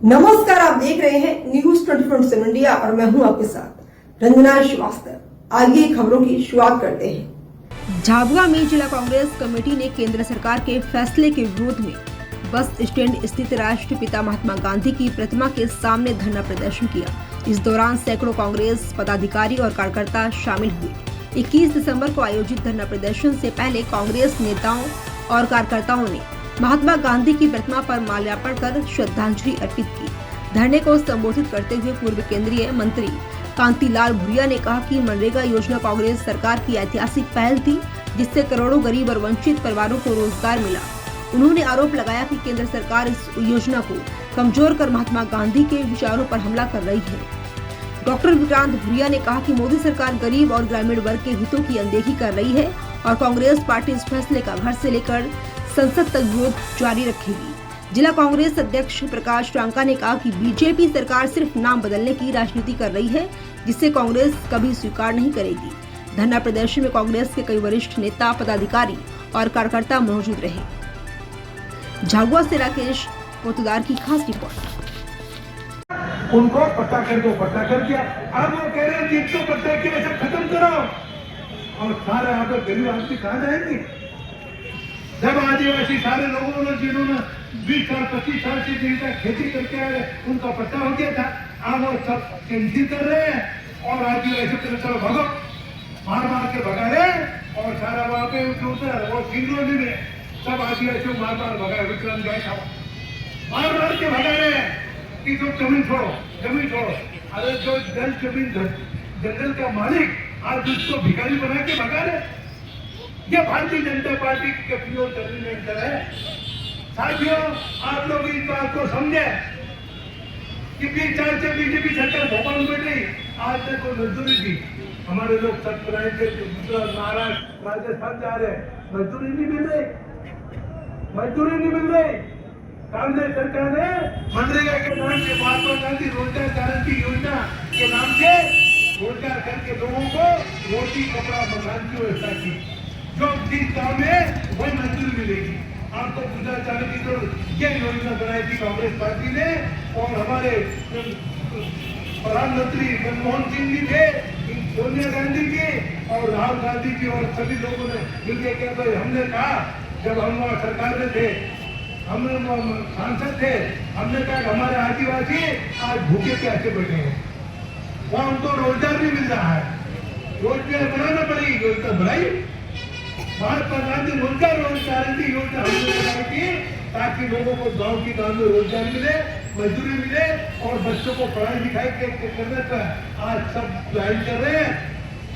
नमस्कार, आप देख रहे हैं न्यूज 24/7 इंडिया और मैं हूं आपके साथ रंजना श्रीवास्तव। आइए खबरों की शुरुआत करते हैं। झाबुआ में जिला कांग्रेस कमेटी ने केंद्र सरकार के फैसले के विरोध में बस स्टैंड स्थित राष्ट्रपिता महात्मा गांधी की प्रतिमा के सामने धरना प्रदर्शन किया। इस दौरान सैकड़ों कांग्रेस पदाधिकारी और कार्यकर्ता शामिल हुए। 21 दिसंबर को आयोजित धरना प्रदर्शन से पहले कांग्रेस नेताओं और कार्यकर्ताओं ने महात्मा गांधी की प्रतिमा पर माल्यार्पण कर श्रद्धांजलि अर्पित की। धरने को संबोधित करते हुए पूर्व केंद्रीय मंत्री कांतिलाल भूरिया ने कहा कि मनरेगा योजना कांग्रेस सरकार की ऐतिहासिक पहल थी, जिससे करोड़ों गरीब और वंचित परिवारों को रोजगार मिला। उन्होंने आरोप लगाया कि केंद्र सरकार इस योजना को कमजोर कर महात्मा गांधी के विचारों पर हमला कर रही है। डॉक्टर विक्रांत भूरिया ने कहा कि मोदी सरकार गरीब और ग्रामीण वर्ग के हितों की अनदेखी कर रही है और कांग्रेस पार्टी इस फैसले का घर से लेकर संसद तक विरोध जारी रखेगी। जिला कांग्रेस अध्यक्ष प्रकाश टांका ने कहा कि बीजेपी सरकार सिर्फ नाम बदलने की राजनीति कर रही है, जिसे कांग्रेस कभी स्वीकार नहीं करेगी। धरना प्रदर्शन में कांग्रेस के कई वरिष्ठ नेता, पदाधिकारी और कार्यकर्ता मौजूद रहे। झाबुआ से राकेश पोतदार की खास रिपोर्ट। उनको पट्टा कर दो, पट्टा कर दिया। अब वो कह रहे हैं कि इसको पट्टा की वजह खत्म करो और सारे आप गरीब आदमी कहाँ जाएंगे? जब आदिवासी सारे लोगों ने जिन्होंने 20 साल 25 साल से जिनका खेती करके आए उनका पट्टा हो गया था, अब वो सब कैंसिल कर रहे हैं और आदिवासी को चलो भगो मार मार के भगा रहे और सारा वहां पे उतर वो सिंगरौली में सब आदिवासी को मार मार भगा विक्रम गए था, मार मार के भगा रहे हैं कि जो जमीन छोड़ो, जमीन छोड़ो। अरे जो जमीन जंगल का मालिक आज उसको भिखारी बना के भगा रहे। ये भारतीय जनता पार्टी के प्योर टर्मिनेटर है। साथियों, आप लोग इस बात को समझे कि 20 साल से बीजेपी सरकार भोपाल में गई, आज तक कोई मजदूरी थी। हमारे लोग सत्य से गुजरात, महाराष्ट्र, राजस्थान जा रहे, मजदूरी नहीं मिल रही, मजदूरी नहीं मिल रही। कांग्रेस सरकार ने मनरेगा के नाम से महात्मा गांधी रोजगार गारंटी योजना के नाम से रोजगार करके लोगों को रोटी, कपड़ा, मकान की व्यवस्था की। जो जिस गाँव में वही मजदूरी मिलेगी। आपको पूछना चाहे कि जो ये योजना बनाई थी कांग्रेस पार्टी ने और हमारे प्रधानमंत्री मनमोहन सिंह जी थे, सोनिया गांधी जी और राहुल गांधी जी और सभी लोगों ने मिलकर क्या तो हमने कहा, जब हम वहाँ सरकार में थे, हम सांसद थे, हमने कहा हमारे आदिवासी आज भूखे प्यासे बैठे हैं, वहाँ उनको रोजगार नहीं मिल रहा है, रोजगार बनाना पड़ेगी। योजना बनाई महात्मा गांधी रोजगार गारंटी योजना हमने बनाई थी ताकि लोगों को गांव की गांव में रोजगार मिले, मजदूरी मिले और बच्चों को पढ़ाई लिखाई करने का आज सब ज्वाइन कर रहे हैं।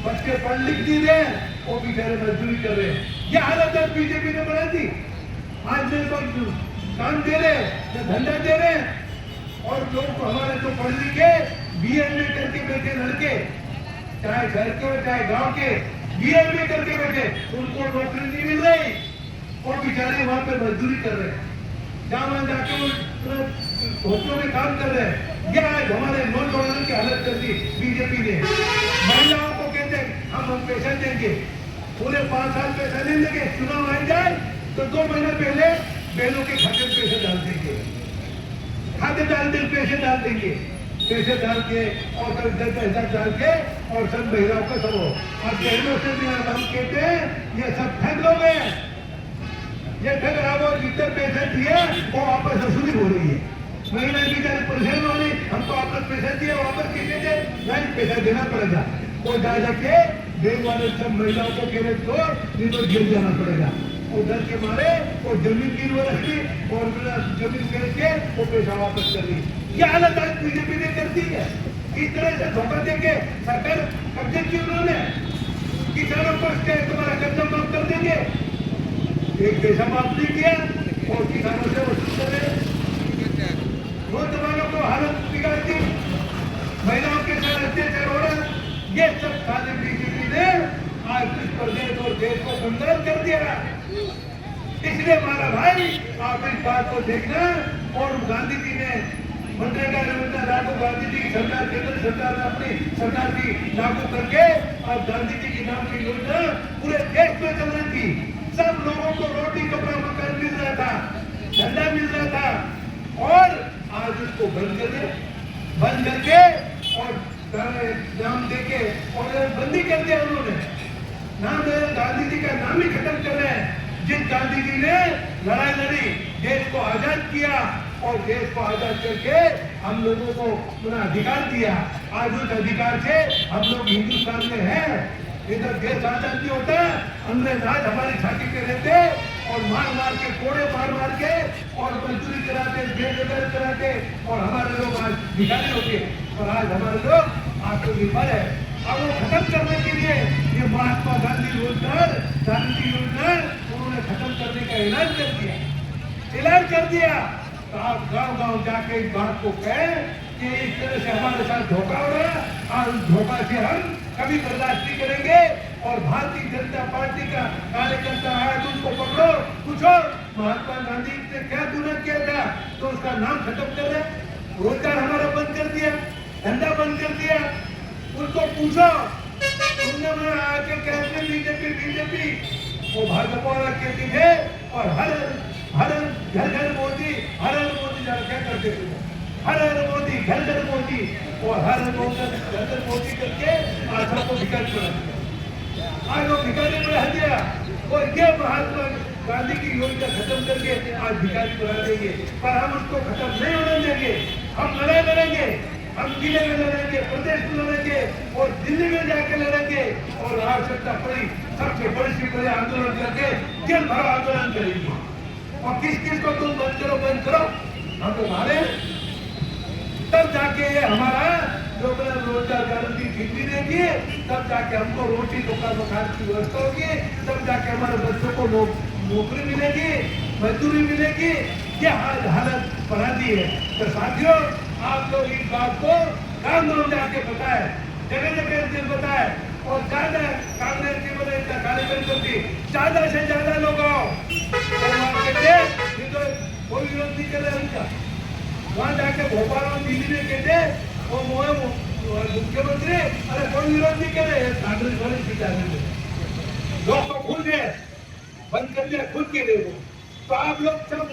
बच्चे पढ़ लिख नहीं रहे, वो बेचारे मजदूरी कर रहे हैं। ये हालत आज बीजेपी ने बनाई थी। आज मेरे को काम दे रहे, धंधा दे रहे और लोग को हमारे तो पढ़ लिखे BA करके बैठे लड़के, चाहे घर के हो चाहे गाँव के, BA करके बैठे, उनको नौकरी नहीं मिल रही और बेचारे वहां पे मजदूरी कर रहे हैं, जहां जाके वो होटलों में काम कर रहे हैं। यह आज हमारे नौजवानों की हालत कर दी बीजेपी ने। महिलाओं को कहते हम पैसा देंगे, पूरे 5 साल पैसा नहीं देंगे, चुनाव आ जाए तो 2 महीने पहले बहनों के खाते में पैसे डाल देंगे, खाते डाल देंगे, पैसे डाल देंगे, पैसे डाल के और पैसा डाल के और सब महिलाओं का सब हो। और बहनों से भी हम कहते हैं ये सब ठग लोग हैं, ये ठग आप और जितने पैसे दिए वो वापस वसूली हो रही है। महिला बेचारी परेशान हो रही, हमको आपने पैसे दिए वापस कीजिए दे, नहीं पैसा देना पड़ेगा। वो जा जाके बैंक वाले सब महिलाओं को कह रहे तो नहीं तो जेल जाना पड़ेगा। वो डर के मारे वो जमीन गिरवी रखी और जमीन खरीद के वो पैसा वापस कर दी। ये हालत आज बीजेपी ने कर दी है। इस तरह से धोखा देके सरकार कब्जे की उन्होंने किसानों को तुम्हारा कर्जा माफ कर देंगे, एक पैसा माफ नहीं किया और किसानों से वसूल कर रहे, नौजवानों को हालत बिगाड़ दी, महिलाओं के साथ अत्याचार हो रहा। ये सब खाली बीजेपी ने आज इस प्रदेश और देश को संग्रह कर दिया। इसलिए हमारा भाई आप इस बात को देखना। और गांधी जी ने मनरेगा योजना लागू, गांधी जी की सरकार, केंद्र सरकार ने अपनी सरकार की लागू करके और गांधी जी के नाम की योजना पूरे देश में चल रही थी। सब लोगों को रोटी, कपड़ा, मकान मिल रहा था, धंधा मिल रहा था और आज उसको को बंद कर दिया, बंद करके और नाम देके और बंदी कर दिया उन्होंने। नाम गांधी जी का नाम ही खत्म कर रहे हैं। जिस गांधी जी ने लड़ाई लड़ी, देश को आजाद किया और देश को आजाद करके हम लोगों को अपना अधिकार दिया। आज उस अधिकार से हम लोग हिंदुस्तान में हैं। इधर देश आजाद नहीं होता, अंग्रेज आज हमारी छाती पे रहते और मार मार के कोड़े मार के और मजदूरी कराते, बेरोजगार कराते और हमारे लोग आज भिखारी होते और आज हमारे लोग आत्मनिर्भर है। अब वो खत्म करने के लिए ये महात्मा गांधी रोजगार गारंटी योजना उन्होंने खत्म करने का ऐलान कर दिया। तो आप गांव-गांव जाके इस बात को कहें कि इस तरह से हमारे साथ धोखा हो रहा है और धोखा से हम कभी बर्दाश्त नहीं करेंगे। और भारतीय जनता पार्टी का कार्यकर्ता आज उनको पकड़ो, पूछो महात्मा गांधी ने क्या गुनाह किया था तो उसका नाम खत्म कर रहे, रोजगार हमारा बंद कर दिया, धंधा बंद कर दिया। उनको पूछो तुमने वहां आके कहते बीजेपी वो भाजपा वाला कहती थे और हर घर मोदी, हर मोदी क्या करते थे, हर मोदी घर मोदी और हर घर मोदी करके आज सबको भिखारी बना दिया। आज वो भिखारी बना दिया और ये महात्मा गांधी की योजना खत्म करके आज भिखारी बना देंगे। पर हम उसको खत्म नहीं होने देंगे। हम लड़ाई लड़ेंगे, हम जिले में लड़ेंगे, प्रदेश में लड़ेंगे और दिल्ली में जाके लड़ेंगे और आवश्यकता पड़ी सबसे बड़ी आंदोलन करके जेल भरो आंदोलन करेंगे। और किस को तुम बंद करो हम तो मारे, तब जाके ये हमारा जो रोजगार गारंटी ठीक भी देगी, तब जाके हमको रोटी मकान की व्यवस्था होगी, तब जाके हमारे बच्चों को नौकरी मिलेगी, मजदूरी मिलेगी। ये हालत बना दी है। तो साथियों आप लोग इस बात को गांव-गांव जाके बताए, जगह बताए और ज्यादा कांग्रेस की बोले कार्यकर्ता की ज्यादा से ज्यादा लोग आओ। तो कोई विरोध नहीं कर रहे उनका। वहां जाके भोपाल और दिल्ली में कहते वो मुख्यमंत्री अरे कोई विरोध नहीं करे, कांग्रेस वाले सीधा लोग को खुल गए, बंद कर दिया खुद के लिए। तो आप लोग सब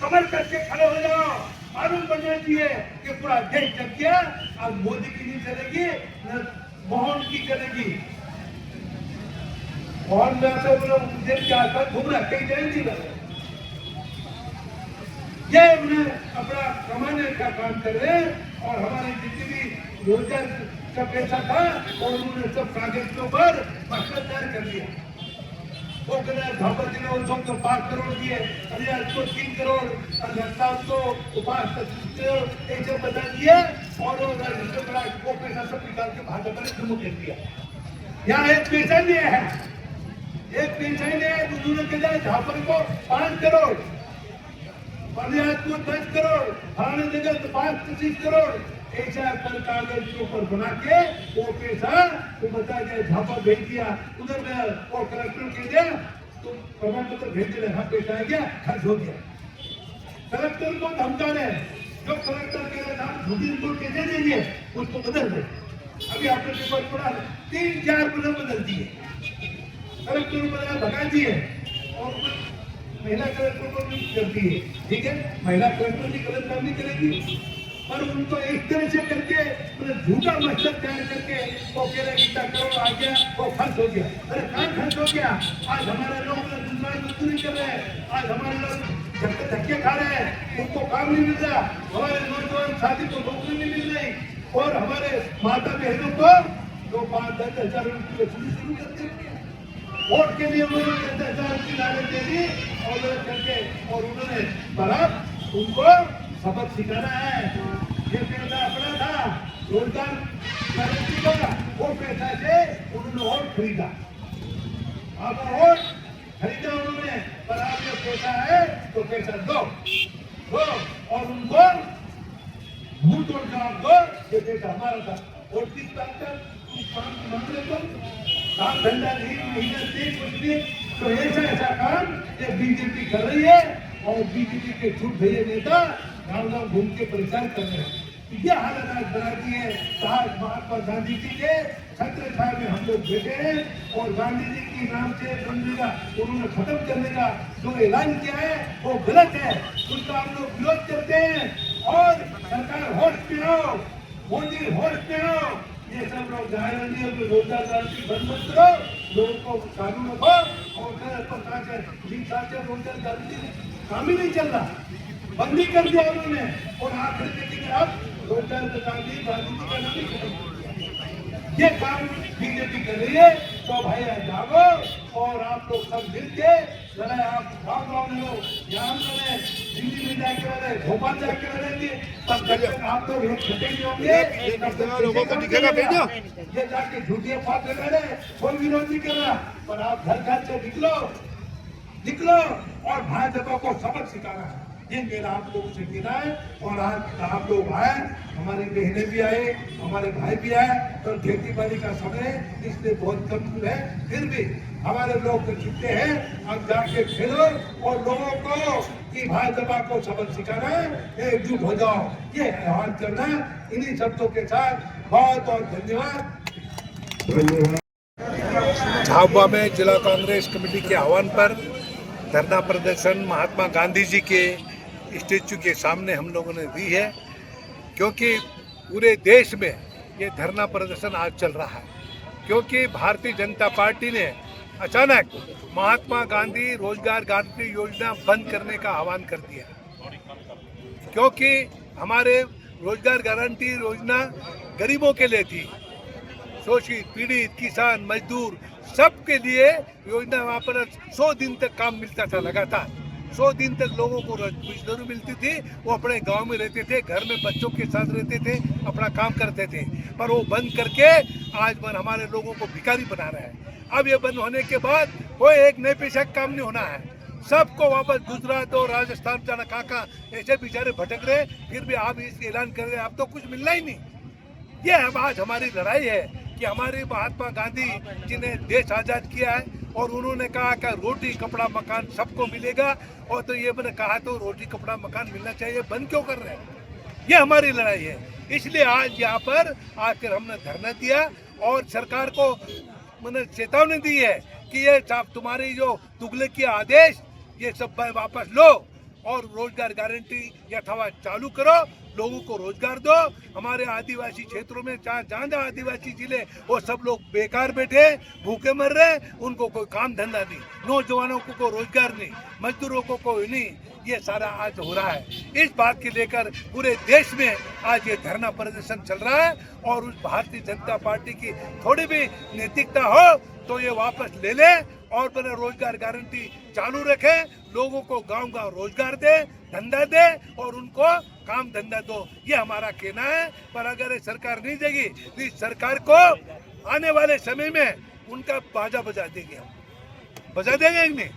कमर करके खड़े हो जाओ। मालूम बनना चाहिए कि पूरा देश जग गया। अब मोदी की नहीं चलेगी न मोहन की चलेगी। मोहन में से देश के आसपास घूम रहा, कहीं जाएंगे नहीं। ये उन्हें अपना कमाने का काम कर रहे हैं और हमारी जितनी भी रोजगार का पैसा था और उन्होंने सब कागज के ऊपर भ्रष्टाचार कर दिया। वो झापर जी ने उनको 5 करोड़ दिए, अलियास को 3 करोड़, अलियास को 5 करोड़ ऐसे बता दिए और वो पैसा सब निकाल के भाजपा ने शुरू कर दिया। यहाँ एक पैसा नहीं है, एक पैसा ही नहीं है। उन्होंने कहा झापर को 5 करोड़, अलियास को 10 करोड़, थाने जगह 5-25 करोड़ ऐसा कर कागज के ऊपर बना के वो पैसा तो बता दिया, झापा भेज दिया। उधर वो कलेक्टर कह दिया तो प्रमाण पत्र भेज दिया, हाँ पैसा आ गया, खर्च हो गया। कलेक्टर को धमकाने, जो कलेक्टर कह रहे था झूठी रिपोर्ट कैसे देंगे उसको बदल दे। अभी आपने पेपर पढ़ा 3-4 पुनः बदल दिए, कलेक्टर को भगा दिए और महिला कलेक्टर को भी करती है। ठीक है, महिला कलेक्टर भी गलत काम नहीं करेगी पर उनको एक तरह से करके झूठा मकसद तैयार करके वो कह रहे इतना करोड़ आ गया, वो खर्च हो गया। अरे कहाँ खर्च हो गया? आज हमारे लोग मजदूरी कर रहे हैं, आज हमारे लोग धक्के खा रहे हैं, उनको काम नहीं मिल रहा, हमारे नौजवान साथी को नौकरी नहीं मिल रही और हमारे माता बहनों को 5-10 हजार रुपये शुरू करते वोट के लिए उन्होंने 10,000 की लागत दे दी और करके और उन्होंने बराबर उनको सबक सिखाना है। ये पैसा अपना था रोजगार गारंटी का, वो पैसा से उन्होंने वोट खरीदा, अब वोट खरीदा उन्होंने। पर आपके पैसा है तो पैसा दो और उनको मुंह तोड़ जवाब दो, ये पैसा हमारा था। और किस बात का मामले को काम धंधा नहीं कुछ नहीं, तो ऐसा काम ये बीजेपी कर रही है और बीजेपी के झूठ भैया नेता गाँव-गाँव घूम के प्रचार कर रहे हैं। ये हालत आज बना दी है। महात्मा गांधी जी के छत्र छाया में हम लोग बैठे हैं और गांधी जी के नाम से मनरेगा उन्होंने खत्म करने का जो ऐलान किया है वो गलत है, उसका हम लोग विरोध करते हैं और सरकार होश में हो, मोदी होश में हो, ये सब लोग जाएंगे तो रोजगार गारंटी बंद मत करो, लोगों को चालू रखो और रोजगार गारंटी काम ही नहीं चल रहा, बंदी कर दिया उन्होंने और आखिर में अब रोजगार गारंटी गांधी जी का नाम ही खत्म कर दिया। ये काम बीजेपी कर रही है, तो भाई जागो और आप लोग सब मिलके लड़ाई आप गाँव में हो, यहाँ लड़े, दिल्ली में जाके लड़े, भोपाल जाके लड़ेंगे, तब तक आप लोग छटेंगे होंगे, लोगों को दिखेगा भेजो, ये जाके झूठी अफवाह कर रहे हैं, कोई विरोध नहीं कर रहा, पर आप घर से निकलो और भाजपा को सबक सिखाना है। ये मेरा आप लोगों से कहना है। और आज आप लोग आए, हमारी बहनें भी आए, हमारे भाई भी आए, तो खेती बाड़ी का समय इसलिए बहुत कम है, फिर भी हमारे लोग तो जीते हैं, अब जाके खेलो और लोगों को कि भाजपा को सबक सिखाना है, एकजुट हो जाओ, ये आह्वान करना। इन्हीं शब्दों के साथ बहुत बहुत धन्यवाद। झाबुआ में जिला कांग्रेस कमेटी के आह्वान पर धरना प्रदर्शन महात्मा गांधी जी के स्टैचू के सामने हम लोगों ने दी है, क्योंकि पूरे देश में ये धरना प्रदर्शन आज चल रहा है, क्योंकि भारतीय जनता पार्टी ने अचानक महात्मा गांधी रोजगार गारंटी योजना बंद करने का आह्वान कर दिया, क्योंकि हमारे रोजगार गारंटी योजना गरीबों के लिए थी, शोषित पीड़ित किसान मजदूर सबके लिए योजना। वहाँ पर 100 दिन तक काम मिलता था लगातार, 100 दिन तक लोगों को मजदूरी मिलती थी, वो अपने गांव में रहते थे, घर में बच्चों के साथ रहते थे, अपना काम करते थे, पर वो बंद करके आज हमारे लोगों को भिखारी बना रहा है। अब ये बंद होने के बाद कोई एक नए पैसा का काम नहीं होना है, सबको वापस गुजरात और राजस्थान जाना, कहाँ ऐसे बेचारे भटक रहे, फिर भी आप इस ऐलान कर रहे, आप तो कुछ मिलना ही नहीं। ये अब आज हमारी लड़ाई है कि हमारे महात्मा गांधी जी ने देश आज़ाद किया है और उन्होंने कहा कि रोटी कपड़ा मकान सबको मिलेगा, और तो ये मैंने कहा तो रोटी कपड़ा मकान मिलना चाहिए, बंद क्यों कर रहे हैं? ये हमारी लड़ाई है। इसलिए आज यहाँ पर आकर हमने धरना दिया और सरकार को मैंने चेतावनी दी है कि ये तुम्हारी जो तुगलक की आदेश ये सब वापस लो और रोजगार गारंटी यथावत चालू करो, लोगों को रोजगार दो। हमारे आदिवासी क्षेत्रों में जहाँ आदिवासी जिले वो सब लोग बेकार बैठे भूखे मर रहे, उनको कोई काम धंधा नहीं, नौजवानों को रोजगार नहीं, मजदूरों को कोई नहीं, ये सारा आज हो रहा है। इस बात के लेकर पूरे देश में आज ये धरना प्रदर्शन चल रहा है और उस भारतीय जनता पार्टी की थोड़ी भी नैतिकता हो तो ये वापस ले ले और बने रोजगार गारंटी चालू रखे, लोगों को गांव-गांव रोजगार दे, धंधा दे और उनको काम धंधा दो, ये हमारा कहना है। पर अगर ये सरकार नहीं देगी तो इस सरकार को आने वाले समय में उनका बाजा बजा देंगे, बजा देंगे नहीं,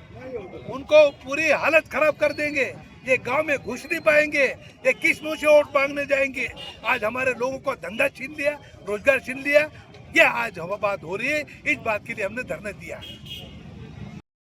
उनको पूरी हालत खराब कर देंगे, ये गांव में घुस नहीं पाएंगे, ये किस मुंह से वोट मांगने जाएंगे। आज हमारे लोगों को धंधा छीन लिया, रोजगार छीन लिया, ये आज बात हो रही है, इस बात के लिए हमने धरना दिया।